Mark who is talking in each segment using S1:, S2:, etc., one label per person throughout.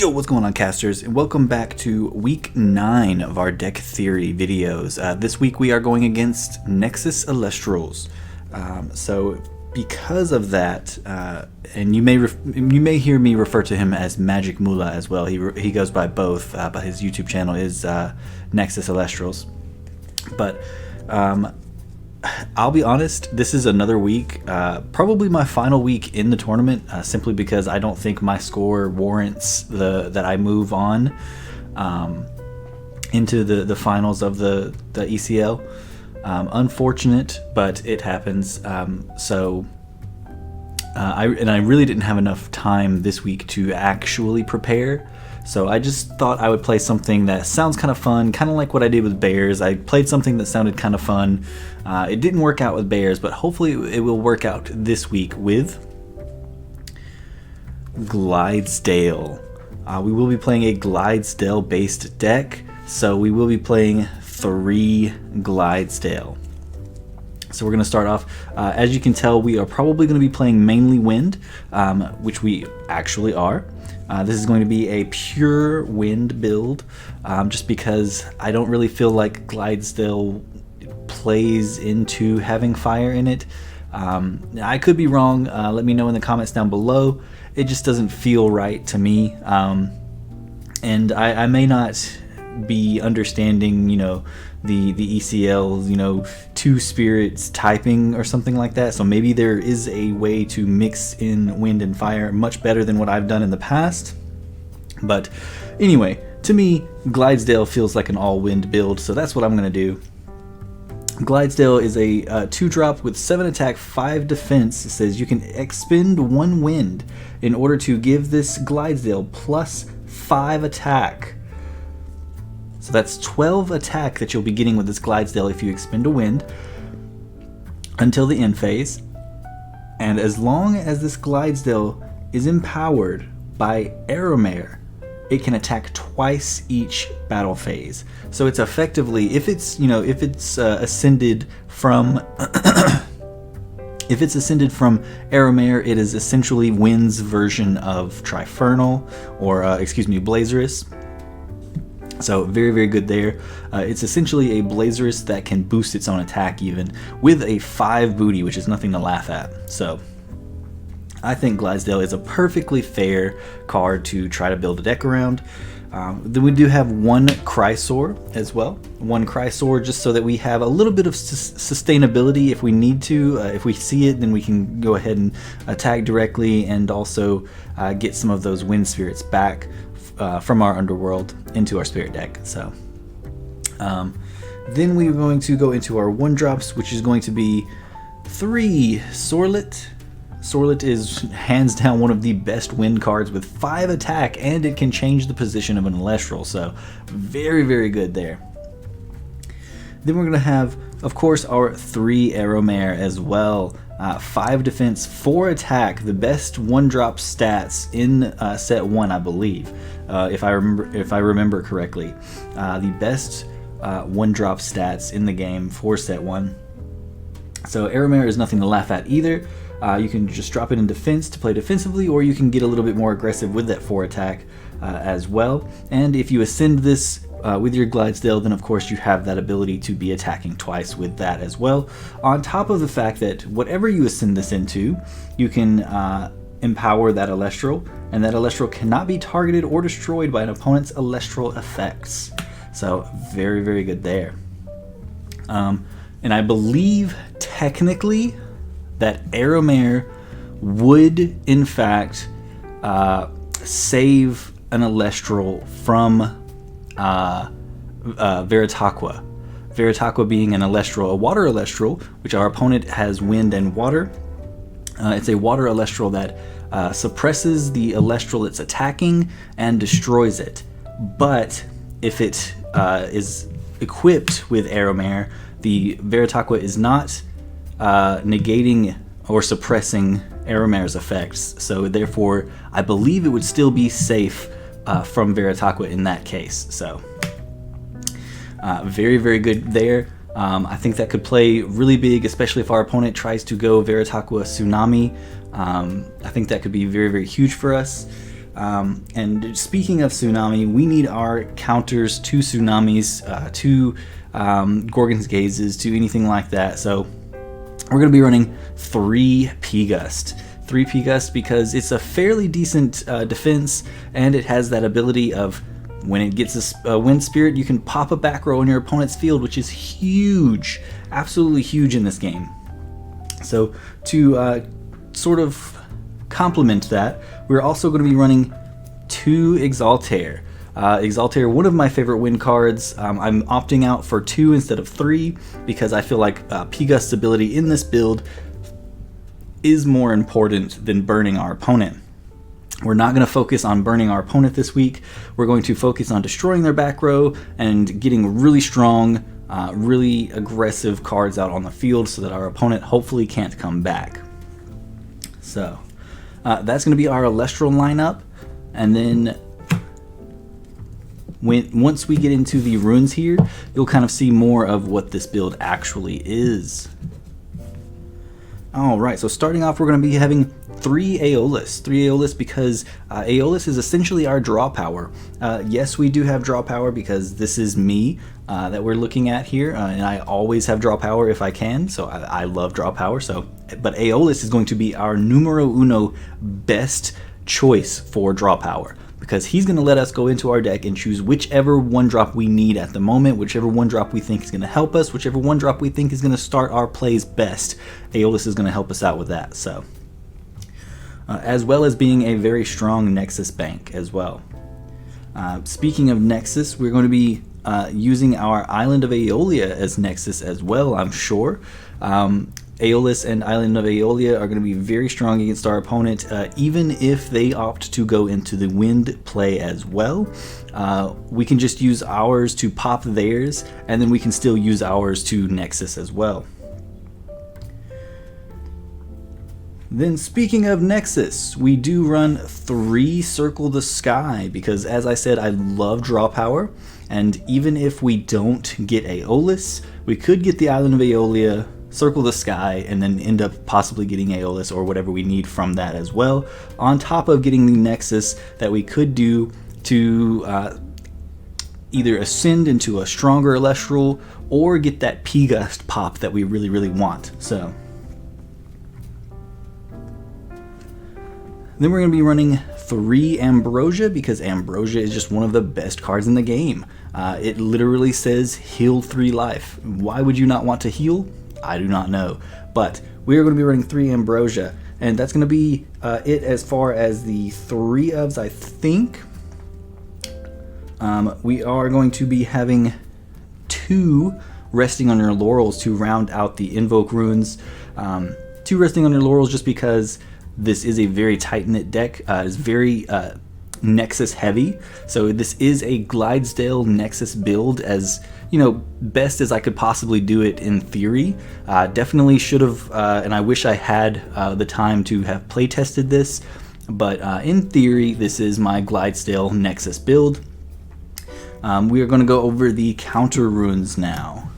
S1: Yo, what's going on, casters, and welcome back to week 9 of our deck theory videos. This week we are going against Nexus Elestrals. So because of that, and you may hear me refer to him as Magic Mula as well. He goes by both, but his YouTube channel is Nexus Elestrals. But I'll be honest, this is another week, probably my final week in the tournament, simply because I don't think my score warrants that I move on into the finals of the ECL. Unfortunate, but it happens. I really didn't have enough time this week to actually prepare. So I just thought I would play something that sounds kind of fun, kind of like what I did with Bears. I played something that sounded kind of fun. It didn't work out with Bears, but hopefully it will work out this week with Glidesdale. We will be playing a Glidesdale based deck, so we will be playing 3 Glidesdale. So we're going to start off, as you can tell, we are probably going to be playing mainly Wind, which we actually are. This is going to be a pure Wind build, just because I don't really feel like Glidesdale plays into having fire in it. I could be wrong. Let me know in the comments down below. It just doesn't feel right to me, and I may not be understanding, the ECL, 2 spirits typing or something like that. So maybe there is a way to mix in wind and fire much better than what I've done in the past. But anyway, to me, Glidesdale feels like an all-wind build, so that's what I'm going to do. Glidesdale is a 2-drop with 7 attack, 5 defense. It says you can expend 1 wind in order to give this Glidesdale plus 5 attack. So that's 12 attack that you'll be getting with this Glidesdale if you expend a wind until the end phase. And as long as this Glidesdale is empowered by Aeromare, it can attack twice each battle phase. So it's effectively, if it's ascended from if it's ascended from Aeromare, it is essentially Wind's version of Trifernal, or Blazerous. So very, very good there. It's essentially a Blazerous that can boost its own attack even, with a 5 booty, which is nothing to laugh at. So I think Glidesdale is a perfectly fair card to try to build a deck around. Then we do have 1 Chrysor as well. 1 Chrysor just so that we have a little bit of sustainability if we need to. If we see it, then we can go ahead and attack directly, and also get some of those wind spirits back from our underworld into our spirit deck. So then we're going to go into our 1-drops, which is going to be 3 Sorlet. Sorlet is hands down one of the best wind cards with 5 attack, and it can change the position of an Elestral, so very, very good there. Then we're going to have, of course, our 3 Aeromare as well. 5 defense, 4 attack, the best 1-drop stats in set 1, I believe, if I remember correctly. The best 1-drop stats in the game for set 1. So Aeromare is nothing to laugh at either. You can just drop it in defense to play defensively, or you can get a little bit more aggressive with that 4 attack as well. And if you ascend this with your Glidesdale, then of course you have that ability to be attacking twice with that as well. On top of the fact that whatever you ascend this into, you can empower that Elestral, and that Elestral cannot be targeted or destroyed by an opponent's Elestral effects. So very, very good there. And I believe technically that Aeromare would in fact save an Elestral from Veritaqua. Veritaqua being an Elestral, a water Elestral, which our opponent has wind and water. It's a water Elestral that suppresses the Elestral it's attacking and destroys it. But if it is equipped with Aeromare, the Veritaqua is not negating or suppressing Aeromare's effects, so therefore I believe it would still be safe from Veritaqua in that case. So very, very good there. I think that could play really big, especially if our opponent tries to go Veritaqua Tsunami. I think that could be very, very huge for us. And speaking of Tsunami, we need our counters to Tsunamis, to Gorgon's Gazes, to anything like that. So we're going to be running 3 P-Gust. 3 P-Gust because it's a fairly decent defense, and it has that ability of when it gets a Wind Spirit, you can pop a back row in your opponent's field, which is huge, absolutely huge in this game. So to sort of complement that, we're also going to be running 2 Exaltair. Exaltair, one of my favorite win cards. I'm opting out for 2 instead of 3 because I feel like P-Gust's ability in this build is more important than burning our opponent. We're not going to focus on burning our opponent this week. We're going to focus on destroying their back row and getting really strong, really aggressive cards out on the field so that our opponent hopefully can't come back. So that's going to be our Elestral lineup. And then once we get into the runes here, you'll kind of see more of what this build actually is. Alright, so starting off, we're going to be having 3 Aeolus. 3 Aeolus because Aeolus is essentially our draw power. Yes, we do have draw power because this is me that we're looking at here, and I always have draw power if I can, so I love draw power. But Aeolus is going to be our numero uno best choice for draw power, because he's going to let us go into our deck and choose whichever 1-drop we need at the moment, whichever 1-drop we think is going to help us, whichever 1-drop we think is going to start our plays best. Aeolus is going to help us out with that. So, as well as being a very strong Nexus bank as well. Speaking of Nexus, we're going to be using our Island of Aeolia as Nexus as well, I'm sure. Aeolus and Island of Aeolia are going to be very strong against our opponent, even if they opt to go into the wind play as well. We can just use ours to pop theirs, and then we can still use ours to Nexus as well. Then speaking of Nexus, we do run 3 Circle the Sky because, as I said, I love draw power, and even if we don't get Aeolus, we could get the Island of Aeolia, Circle the Sky, and then end up possibly getting Aeolus or whatever we need from that as well, on top of getting the Nexus that we could do to either ascend into a stronger Elestral or get that P-Gust pop that we really, really want. So then we're going to be running 3 Ambrosia because Ambrosia is just one of the best cards in the game. It literally says heal 3 life. Why would you not want to heal? I do not know. But we are going to be running 3 Ambrosia, and that's going to be it as far as the 3 ofs, I think. We are going to be having 2 Resting on Your Laurels to round out the Invoke runes. 2 Resting on Your Laurels just because this is a very tight-knit deck. It's very Nexus heavy, so this is a Glidesdale Nexus build, as you know, best as I could possibly do it in theory. Definitely should have, and I wish I had the time to have play tested this, but in theory this is my Glidesdale Nexus build. We are going to go over the counter runes now.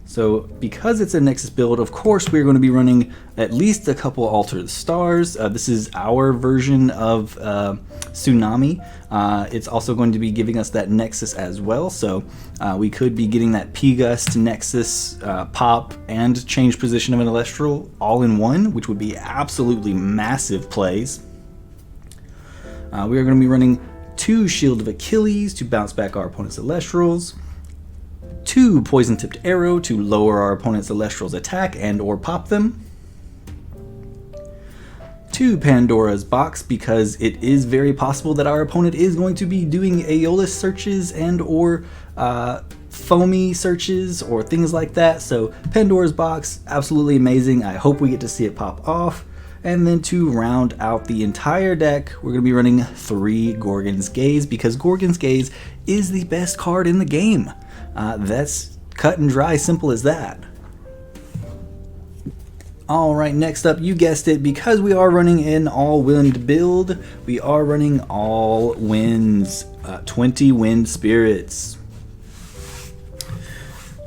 S1: So because it's a Nexus build, of course we're going to be running at least a couple Alter the Stars. This is our version of Tsunami. It's also going to be giving us that Nexus as well, so we could be getting that P-Gust, Nexus, pop, and change position of an Elestral all in one, which would be absolutely massive plays. We are going to be running 2 Shield of Achilles to bounce back our opponent's Elestrals, 2 Poison Tipped Arrow to lower our opponent's Elestral's attack and or pop them, 2 Pandora's Box because it is very possible that our opponent is going to be doing Aeolus searches and or foamy searches or things like that. So Pandora's Box, absolutely amazing. I hope we get to see it pop off. And then to round out the entire deck, we're going to be running 3 Gorgon's Gaze because Gorgon's Gaze is the best card in the game. That's cut and dry, simple as that. Alright, next up, you guessed it, because we are running an all-wind build, we are running all winds, 20 wind spirits.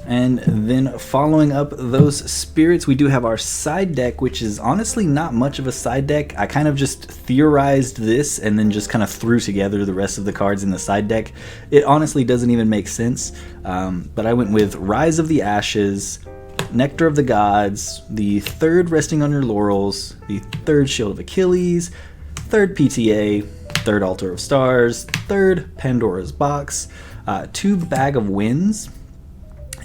S1: And then following up those spirits, we do have our side deck, which is honestly not much of a side deck. I kind of just theorized this and then just kind of threw together the rest of the cards in the side deck. It honestly doesn't even make sense, but I went with Rise of the Ashes, Nectar of the Gods, the third Resting on Your Laurels, the third Shield of Achilles, third PTA, third Altar of Stars, third Pandora's Box, 2 Bag of Winds.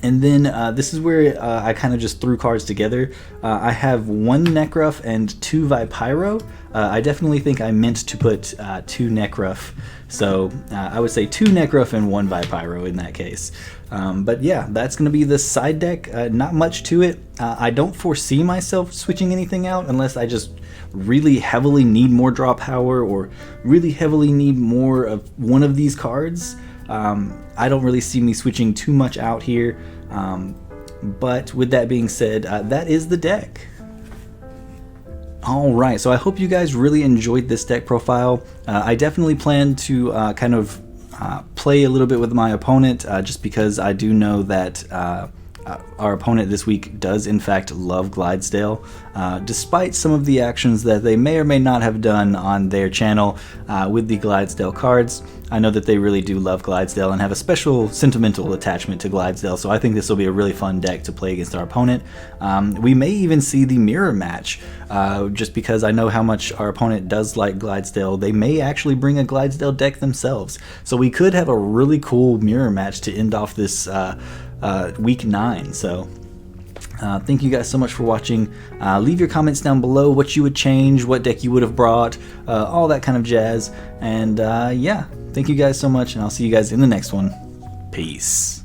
S1: And then this is where I kind of just threw cards together. I have 1 Necruff and 2 Vipyro. I definitely think I meant to put 2 Necruff. So I would say 2 Necruff and 1 Vipyro in that case. But yeah, that's going to be the side deck. Not much to it. I don't foresee myself switching anything out unless I just really heavily need more draw power or really heavily need more of one of these cards. I don't really see me switching too much out here, but with that being said, that is the deck. Alright, so I hope you guys really enjoyed this deck profile. I definitely plan to kind of play a little bit with my opponent, just because I do know that our opponent this week does in fact love Glidesdale, despite some of the actions that they may or may not have done on their channel with the Glidesdale cards. I know that they really do love Glidesdale and have a special sentimental attachment to Glidesdale, so I think this will be a really fun deck to play against our opponent. We may even see the mirror match, just because I know how much our opponent does like Glidesdale. They may actually bring a Glidesdale deck themselves, so we could have a really cool mirror match to end off this week 9. So thank you guys so much for watching. Leave your comments down below what you would change, what deck you would have brought, all that kind of jazz. And yeah, thank you guys so much, and I'll see you guys in the next one. Peace.